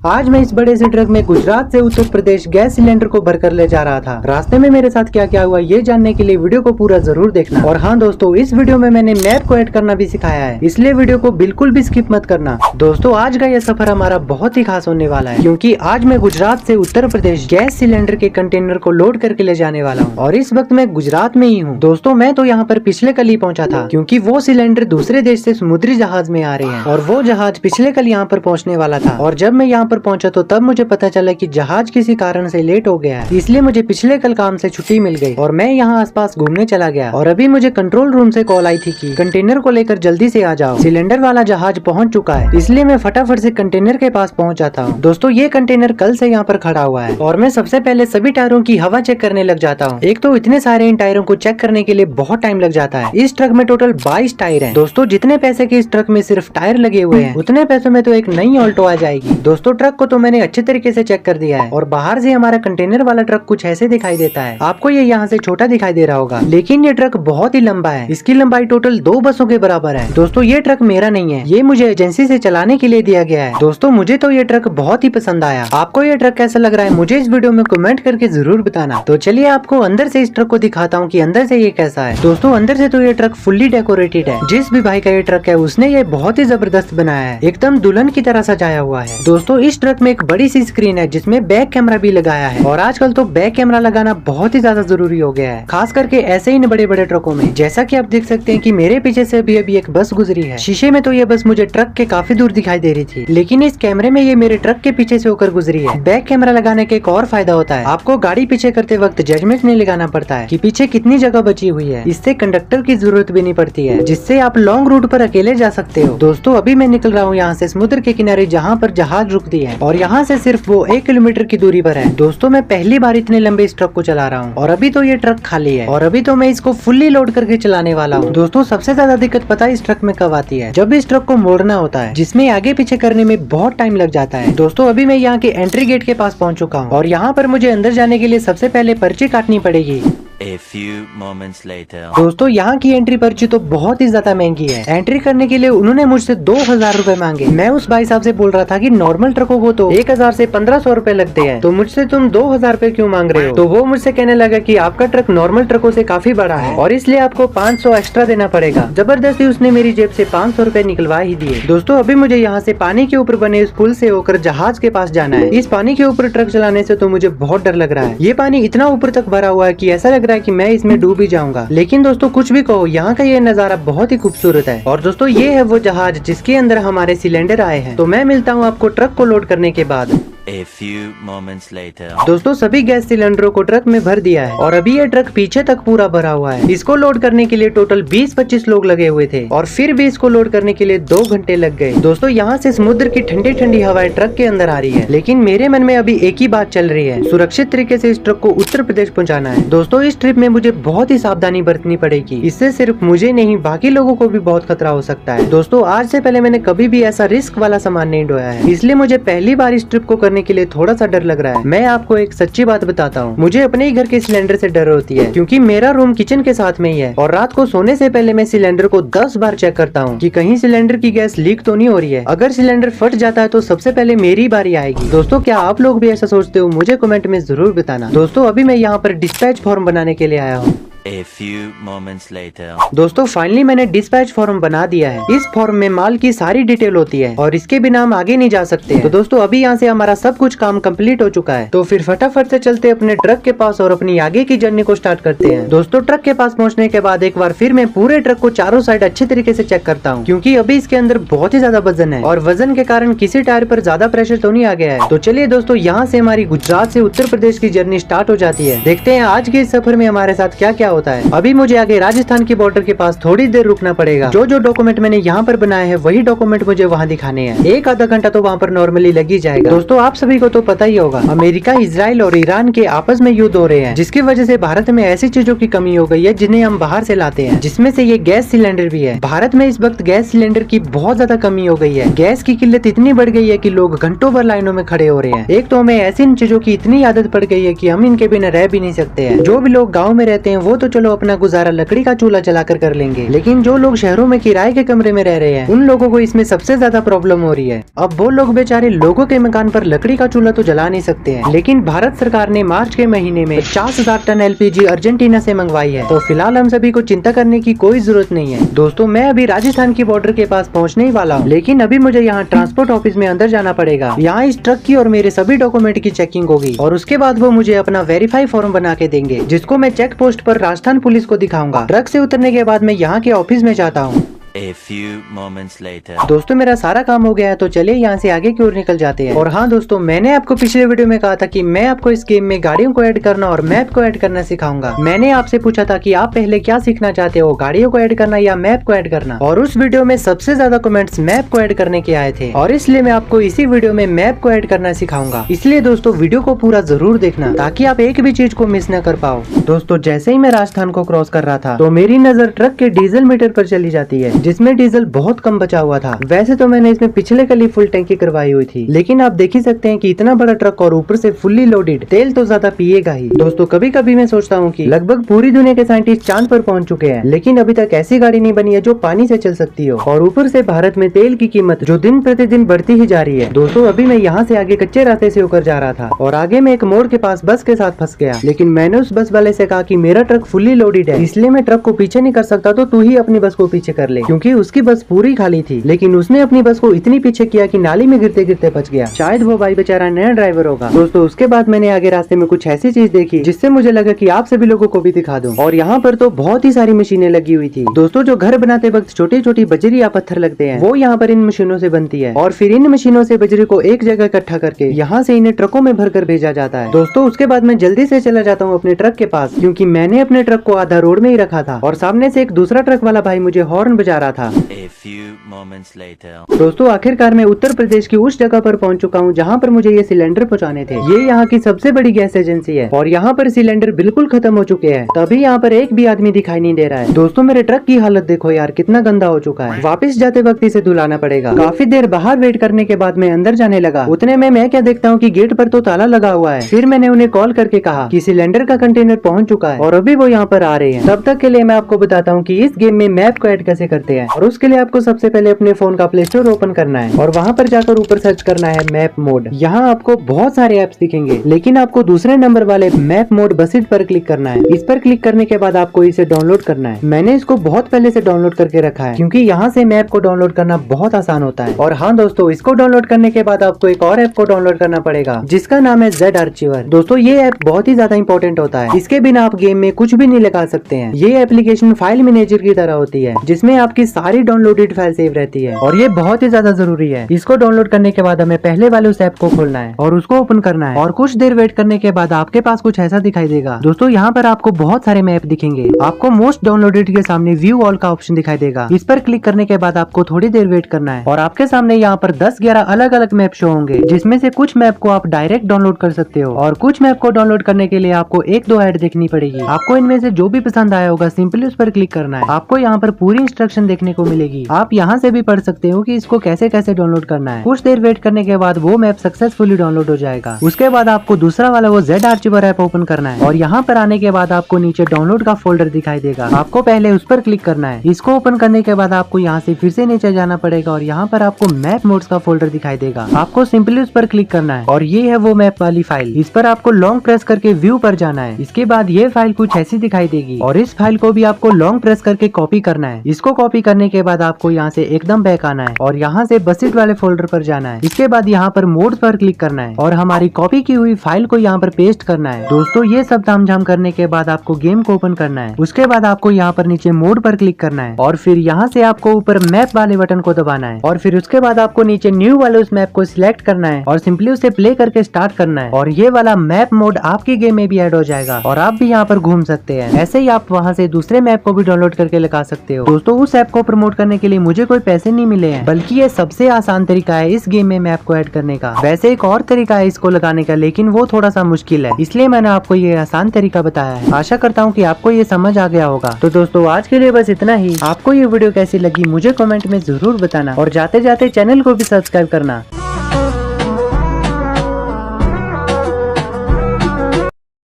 आज मैं इस बड़े से ट्रक में गुजरात से उत्तर प्रदेश गैस सिलेंडर को भरकर ले जा रहा था। रास्ते में मेरे साथ क्या क्या हुआ ये जानने के लिए वीडियो को पूरा जरूर देखना। और हाँ दोस्तों, इस वीडियो में मैंने मैप को ऐड करना भी सिखाया है, इसलिए वीडियो को बिल्कुल भी स्किप मत करना। दोस्तों आज का यह सफर हमारा बहुत ही खास होने वाला है, क्योंकि आज मैं गुजरात से उत्तर प्रदेश गैस सिलेंडर के कंटेनर को लोड करके ले जाने वाला हूँ। और इस वक्त मैं गुजरात में ही हूँ। दोस्तों मैं तो यहाँ पर पिछले कल ही पहुँचा था, क्योंकि वो सिलेंडर दूसरे देश से समुद्री जहाज में आ रहे हैं और वो जहाज पिछले कल यहाँ पर पहुँचने वाला था। और जब मैं यहाँ पर पहुंचा तो तब मुझे पता चला कि जहाज किसी कारण से लेट हो गया है, इसलिए मुझे पिछले कल काम से छुट्टी मिल गई और मैं यहाँ आसपास घूमने चला गया। और अभी मुझे कंट्रोल रूम से कॉल आई थी कि कंटेनर को लेकर जल्दी से आ जाओ, सिलेंडर वाला जहाज पहुंच चुका है। इसलिए मैं फटाफट से कंटेनर के पास पहुंच जाता हूँ। दोस्तों ये कंटेनर कल से यहाँ पर खड़ा हुआ है और मैं सबसे पहले सभी टायरों की हवा चेक करने लग जाता हूँ। एक तो इतने सारे इन टायरों को चेक करने के लिए बहुत टाइम लग जाता है। इस ट्रक में टोटल 22 टायर है। दोस्तों जितने पैसे के इस ट्रक में सिर्फ टायर लगे हुए हैं, उतने पैसों में तो एक नई ऑल्टो आ जाएगी। दोस्तों ट्रक को तो मैंने अच्छे तरीके से चेक कर दिया है और बाहर से हमारा कंटेनर वाला ट्रक कुछ ऐसे दिखाई देता है। आपको ये यहाँ से छोटा दिखाई दे रहा होगा, लेकिन ये ट्रक बहुत ही लंबा है। इसकी लंबाई टोटल 2 बसों के बराबर है। दोस्तों ये ट्रक मेरा नहीं है, ये मुझे एजेंसी से चलाने के लिए दिया गया है। दोस्तों मुझे तो ये ट्रक बहुत ही पसंद आया। आपको ये ट्रक कैसा लग रहा है मुझे इस वीडियो में कमेंट करके जरूर बताना। तो चलिए आपको अंदर से इस ट्रक को दिखाता हूँ कि अंदर से ये कैसा है। दोस्तों अंदर से तो ये ट्रक फुल्ली डेकोरेटेड है। जिस भी भाई का ये ट्रक है उसने ये बहुत ही जबरदस्त बनाया है, एकदम दुल्हन की तरह सजाया हुआ है। दोस्तों इस ट्रक में एक बड़ी सी स्क्रीन है जिसमें बैक कैमरा भी लगाया है और आजकल तो बैक कैमरा लगाना बहुत ही ज्यादा जरूरी हो गया है, खास करके ऐसे ही बड़े बड़े ट्रकों में। जैसा कि आप देख सकते हैं कि मेरे पीछे से अभी एक बस गुजरी है। शीशे में तो ये बस मुझे ट्रक के काफी दूर दिखाई दे रही थी, लेकिन इस कैमरे में ये मेरे ट्रक के पीछे से होकर गुजरी है। बैक कैमरा लगाने के एक और फायदा होता है, आपको गाड़ी पीछे करते वक्त जजमेंट नहीं लगाना पड़ता है कि पीछे कितनी जगह बची हुई है। इससे कंडक्टर की जरूरत भी नहीं पड़ती है, जिससे आप लॉन्ग रूट पर अकेले जा सकते हो। दोस्तों अभी मैं निकल रहा हूँ यहाँ से समुद्र के किनारे, जहाँ पर जहाज रुकती है और यहाँ से सिर्फ वो 1 किलोमीटर की दूरी पर है। दोस्तों मैं पहली बार इतने लंबे इस ट्रक को चला रहा हूँ और अभी तो ये ट्रक खाली है और अभी तो मैं इसको फुल्ली लोड करके चलाने वाला हूँ। दोस्तों सबसे ज्यादा दिक्कत पता है इस ट्रक में कब आती है, जब इस ट्रक को मोड़ना होता है, जिसमें आगे पीछे करने में बहुत टाइम लग जाता है। दोस्तों अभी मैं यहाँ के एंट्री गेट के पास पहुँच चुका हूँ और यहाँ पर मुझे अंदर जाने के लिए सबसे पहले पर्ची काटनी पड़ेगी। A few moments later. दोस्तों यहाँ की एंट्री पर्ची तो बहुत ही ज्यादा महंगी है। एंट्री करने के लिए उन्होंने मुझसे 2000 रूपए मांगे। मैं उस भाई साहब से बोल रहा था कि नॉर्मल ट्रकों को तो 1000 से 1500 रूपए लगते हैं, तो मुझसे तुम 2000 रूपए क्यों मांग रहे हो। तो वो मुझसे कहने लगा कि आपका ट्रक नॉर्मल ट्रकों से काफी बड़ा है और इसलिए आपको 500 एक्स्ट्रा देना पड़ेगा। जबरदस्ती उसने मेरी जेब से 500 रूपए निकलवा ही दिए। दोस्तों अभी मुझे यहाँ से पानी के ऊपर बने इस पुल से होकर जहाज के पास जाना है। इस पानी के ऊपर ट्रक चलाने से तो मुझे बहुत डर लग रहा है। ये पानी इतना ऊपर तक भरा हुआ है कि ऐसा लग रहा है कि मैं इसमें डूब ही जाऊंगा। लेकिन दोस्तों कुछ भी कहो, यहाँ का ये नजारा बहुत ही खूबसूरत है। और दोस्तों ये है वो जहाज जिसके अंदर हमारे सिलेंडर आए हैं। तो मैं मिलता हूँ आपको ट्रक को लोड करने के बाद। A few moments later. दोस्तों सभी गैस सिलेंडरों को ट्रक में भर दिया है और अभी ये ट्रक पीछे तक पूरा भरा हुआ है। इसको लोड करने के लिए टोटल 20-25 लोग लगे हुए थे और फिर भी इसको लोड करने के लिए 2 घंटे लग गए। दोस्तों यहाँ से समुद्र की ठंडी ठंडी हवाएं ट्रक के अंदर आ रही है, लेकिन मेरे मन में अभी एक ही बात चल रही है, सुरक्षित तरीके से इस ट्रक को उत्तर प्रदेश पहुँचाना है। दोस्तों इस ट्रिप में मुझे बहुत ही सावधानी बरतनी पड़ेगी, इससे सिर्फ मुझे नहीं बाकी लोगों को भी बहुत खतरा हो सकता है। दोस्तों आज से पहले मैंने कभी भी ऐसा रिस्क वाला सामान नहीं ढोया है, इसलिए मुझे पहली बार इस ट्रिप को करने के लिए थोड़ा सा डर लग रहा है। मैं आपको एक सच्ची बात बताता हूँ, मुझे अपने ही घर के सिलेंडर से डर होती है, क्योंकि मेरा रूम किचन के साथ में ही है और रात को सोने से पहले मैं सिलेंडर को 10 बार चेक करता हूँ कि कहीं सिलेंडर की गैस लीक तो नहीं हो रही है। अगर सिलेंडर फट जाता है तो सबसे पहले मेरी बारी आएगी। दोस्तों क्या आप लोग भी ऐसा सोचते हो, मुझे कमेंट में जरूर बताना। दोस्तों अभी मैं यहाँ पर डिस्पैच फॉर्म बनाने के लिए आया हूँ। A few moments later. दोस्तों फाइनली मैंने डिस्पैच फॉर्म बना दिया है। इस फॉर्म में माल की सारी डिटेल होती है और इसके बिना हम आगे नहीं जा सकते हैं। तो दोस्तों अभी यहाँ से हमारा सब कुछ काम कंप्लीट हो चुका है, तो फिर फटाफट से चलते अपने ट्रक के पास और अपनी आगे की जर्नी को स्टार्ट करते हैं। दोस्तों ट्रक के पास पहुँचने के बाद एक बार फिर मैं पूरे ट्रक को चारों साइड अच्छे तरीके से चेक करता हूँ, क्योंकि अभी इसके अंदर बहुत ही ज्यादा वजन है और वजन के कारण किसी टायर पर ज्यादा प्रेशर तो नहीं आ गया है। तो चलिए दोस्तों यहाँ से हमारी गुजरात से उत्तर प्रदेश की जर्नी स्टार्ट हो जाती है। देखते हैं आज के इस सफर में हमारे साथ क्या क्या होता है। अभी मुझे आगे राजस्थान की बॉर्डर के पास थोड़ी देर रुकना पड़ेगा। जो जो डॉक्यूमेंट मैंने यहाँ पर बनाए हैं वही डॉक्यूमेंट मुझे वहाँ दिखाने हैं। 1-आधा घंटा तो वहाँ पर नॉर्मली लग ही जाएगा। दोस्तों आप सभी को तो पता ही होगा, अमेरिका, इजराइल और ईरान के आपस में युद्ध हो रहे हैं, जिसकी वजह से भारत में ऐसी चीजों की कमी हो गई है जिन्हें हम बाहर से लाते हैं, जिसमें से ये गैस सिलेंडर भी है। भारत में इस वक्त गैस सिलेंडर की बहुत ज्यादा कमी हो गई है। गैस की किल्लत इतनी बढ़ गई है कि लोग घंटों भर लाइनों में खड़े हो रहे हैं। एक तो हमें ऐसी इन चीजों की इतनी आदत पड़ गई है कि हम इनके बिना रह भी नहीं सकते हैं। जो भी लोग गाँव में रहते हैं वो तो चलो अपना गुजारा लकड़ी का चूल्हा जलाकर कर लेंगे, लेकिन जो लोग शहरों में किराए के कमरे में रह रहे हैं उन लोगों को इसमें सबसे ज्यादा प्रॉब्लम हो रही है। अब वो लोग बेचारे लोगों के मकान पर लकड़ी का चूल्हा तो जला नहीं सकते हैं, लेकिन भारत सरकार ने मार्च के महीने में 50,000 टन LPG अर्जेंटीना से मंगवाई है। तो फिलहाल हम सभी को चिंता करने की कोई जरूरत नहीं है। दोस्तों मैं अभी राजस्थान की बॉर्डर के पास पहुंचने ही वाला हूं, लेकिन अभी मुझे यहाँ ट्रांसपोर्ट ऑफिस में अंदर जाना पड़ेगा। यहाँ इस ट्रक की और मेरे सभी डॉक्यूमेंट की चेकिंग होगी और उसके बाद वो मुझे अपना वेरीफाई फॉर्म बना के देंगे, जिसको मैं चेक पोस्ट पर राजस्थान पुलिस को दिखाऊंगा। ट्रक से उतरने के बाद मैं यहाँ के ऑफिस में जाता हूँ। A few moments later. दोस्तों मेरा सारा काम हो गया है, तो चलिए यहाँ से आगे की ओर निकल जाते हैं। और हाँ दोस्तों, मैंने आपको पिछले वीडियो में कहा था कि मैं आपको इस गेम में गाड़ियों को ऐड करना और मैप को ऐड करना सिखाऊंगा। मैंने आपसे पूछा था कि आप पहले क्या सीखना चाहते हो, गाड़ियों को ऐड करना या मैप को ऐड करना, और उस वीडियो में सबसे ज्यादा कमेंट्स मैप को ऐड करने के आए थे, और इसलिए मैं आपको इसी वीडियो में मैप को ऐड करना सिखाऊंगा। इसलिए दोस्तों वीडियो को पूरा जरूर देखना ताकि आप एक भी चीज को मिस न कर पाओ। दोस्तों जैसे ही मैं राजस्थान को क्रॉस कर रहा था तो मेरी नजर ट्रक के डीजल मीटर पर चली जाती है, जिसमें डीजल बहुत कम बचा हुआ था। वैसे तो मैंने इसमें पिछले कल ही फुल टैंकी करवाई हुई थी, लेकिन आप देख ही सकते हैं कि इतना बड़ा ट्रक और ऊपर से फुल्ली लोडेड, तेल तो ज्यादा पिएगा ही। दोस्तों कभी कभी मैं सोचता हूँ कि लगभग पूरी दुनिया के साइंटिस्ट चांद पर पहुंच चुके हैं, लेकिन अभी तक ऐसी गाड़ी नहीं बनी है जो पानी से चल सकती हो। और ऊपर से भारत में तेल की कीमत जो दिन प्रतिदिन बढ़ती ही जा रही है। दोस्तों अभी मैं यहाँ से आगे कच्चे रास्ते से होकर जा रहा था और आगे में एक मोड़ के पास बस के साथ फंस गया, लेकिन मैंने उस बस वाले से कहा कि मेरा ट्रक फुल्ली लोडेड है, इसलिए मैं ट्रक को पीछे नहीं कर सकता, तो तू ही अपनी बस को पीछे कर ले, क्योंकि उसकी बस पूरी खाली थी। लेकिन उसने अपनी बस को इतनी पीछे किया कि नाली में गिरते गिरते बच गया। शायद वो भाई बेचारा नया ड्राइवर होगा। दोस्तों उसके बाद मैंने आगे रास्ते में कुछ ऐसी चीज देखी जिससे मुझे लगा कि आप सभी लोगों को भी दिखा दूं। और यहाँ पर तो बहुत ही सारी मशीनें लगी हुई थी। दोस्तों जो घर बनाते वक्त छोटी छोटी बजरी या पत्थर लगते हैं वो यहाँ पर इन मशीनों से बनती है, और फिर इन मशीनों से बजरी को एक जगह इकट्ठा करके यहाँ से इन्हें ट्रकों में भरकर भेजा जाता है। दोस्तों उसके बाद मैं जल्दी से चला जाता हूँ अपने ट्रक के पास, क्योंकि मैंने अपने ट्रक को आधा रोड में ही रखा था और सामने से एक दूसरा ट्रक वाला भाई मुझे हॉर्न बजा रहा था। A few moments later. दोस्तों आखिरकार मैं उत्तर प्रदेश की उस जगह पर पहुंच चुका हूं जहां पर मुझे ये सिलेंडर पहुंचाने थे। ये यहाँ की सबसे बड़ी गैस एजेंसी है और यहाँ पर सिलेंडर बिल्कुल खत्म हो चुके हैं, तभी यहाँ पर एक भी आदमी दिखाई नहीं दे रहा है। दोस्तों मेरे ट्रक की हालत देखो यार, कितना गंदा हो चुका है। वापस जाते वक्त इसे धुलाना पड़ेगा। काफी देर बाहर वेट करने के बाद मैं अंदर जाने लगा। उतने में मैं क्या देखता हूँ कि गेट पर तो ताला लगा हुआ है। फिर मैंने उन्हें कॉल करके कहा कि सिलेंडर का कंटेनर पहुँच चुका है और अभी वो यहाँ पर आ रहे हैं। तब तक के लिए मैं आपको बताता हूँ कि इस गेम में मैप को ऐड कैसे करते हैं, और उसके लिए आपको सबसे पहले अपने फोन का प्ले स्टोर ओपन करना है और वहाँ पर जाकर ऊपर सर्च करना है मैप मोड। यहाँ आपको बहुत सारे ऐप्स दिखेंगे, लेकिन आपको दूसरे नंबर वाले मैप मोड बसिट पर क्लिक करना है। इस पर क्लिक करने के बाद आपको इसे डाउनलोड करना है। मैंने इसको बहुत पहले से डाउनलोड करके रखा है, क्योंकि यहाँ से मैप को डाउनलोड करना बहुत आसान होता है। और हाँ दोस्तों, इसको डाउनलोड करने के बाद आपको एक और ऐप को डाउनलोड करना पड़ेगा, जिसका नाम है Z आर्चिवर। दोस्तों ये ऐप बहुत ही ज्यादा इंपॉर्टेंट होता है। इसके बिना आप गेम में कुछ भी नहीं लगा सकते हैं। ये एप्लीकेशन फाइल मैनेजर की तरह होती है, जिसमें आपकी सारी डाउनलोडेड फाइल सेव रहती है, और ये बहुत ही ज्यादा जरूरी है। इसको डाउनलोड करने के बाद हमें पहले वाले उस ऐप को खोलना है और उसको ओपन करना है, और कुछ देर वेट करने के बाद आपके पास कुछ ऐसा दिखाई देगा। दोस्तों यहाँ पर आपको बहुत सारे मैप दिखेंगे। आपको मोस्ट डाउनलोडेड के सामने व्यू ऑल का ऑप्शन दिखाई देगा। इस पर क्लिक करने के बाद आपको थोड़ी देर वेट करना है और आपके सामने यहाँ पर 10-11 अलग अलग मैप शो होंगे, जिसमें से कुछ मैप को आप डायरेक्ट डाउनलोड कर सकते हो, और कुछ मैप को डाउनलोड करने के लिए आपको 1-2 ऐड देखनी पड़ेगी। आपको इनमें से जो भी पसंद आया होगा सिंपली उस पर क्लिक करना है। आपको यहाँ पर पूरी इंस्ट्रक्शन देखने को मिलेगी। आप यहाँ से भी पढ़ सकते हो कि इसको कैसे कैसे डाउनलोड करना है। कुछ देर वेट करने के बाद वो मैप सक्सेसफुली डाउनलोड हो जाएगा। उसके बाद आपको दूसरा वाला वो Z आर्चिवर ऐप ओपन करना है, और यहाँ पर आने के बाद आपको नीचे डाउनलोड का फोल्डर दिखाई देगा। आपको पहले उस पर क्लिक करना है। इसको ओपन करने के बाद आपको यहाँ से फिर से नीचे जाना पड़ेगा, और यहाँ पर आपको मैप मोड्स का फोल्डर दिखाई देगा। आपको सिंपली उस पर क्लिक करना है, और ये है वो मैप वाली फाइल। इस पर आपको लॉन्ग प्रेस करके व्यू पर जाना है। इसके बाद ये फाइल कुछ ऐसी दिखाई देगी, और इस फाइल को भी आपको लॉन्ग प्रेस करके कॉपी करना है। इसको कॉपी करने के बाद आपको यहाँ से एकदम बैक आना है, और यहाँ से बसिट वाले फोल्डर पर जाना है। इसके बाद यहाँ पर मोड पर क्लिक करना है, और हमारी कॉपी की हुई फाइल को यहाँ पर पेस्ट करना है। दोस्तों ये सब तामझाम करने के बाद आपको गेम को ओपन करना है। उसके बाद आपको यहाँ पर नीचे मोड पर क्लिक करना है, और फिर यहाँ से आपको ऊपर मैप वाले बटन को दबाना है, और फिर उसके बाद आपको नीचे न्यू वाले उस मैप को सिलेक्ट करना है, और सिंपली उसे प्ले करके स्टार्ट करना है, और ये वाला मैप मोड आपकी गेम में भी ऐड हो जाएगा, और आप भी यहाँ पर घूम सकते हैं। ऐसे ही आप वहाँ से दूसरे मैप को भी डाउनलोड करके लगा सकते हो। दोस्तों उस ऐप को प्रमोट करने के लिए मुझे कोई पैसे नहीं मिले हैं, बल्कि ये सबसे आसान तरीका है इस गेम में मैप को ऐड करने का। वैसे एक और तरीका है इसको लगाने का, लेकिन वो थोड़ा सा मुश्किल है, इसलिए मैंने आपको ये आसान तरीका बताया है। आशा करता हूँ कि आपको ये समझ आ गया होगा। तो दोस्तों आज के लिए बस इतना ही। आपको ये वीडियो कैसी लगी मुझे कमेंट में जरूर बताना, और जाते जाते चैनल को भी सब्सक्राइब करना।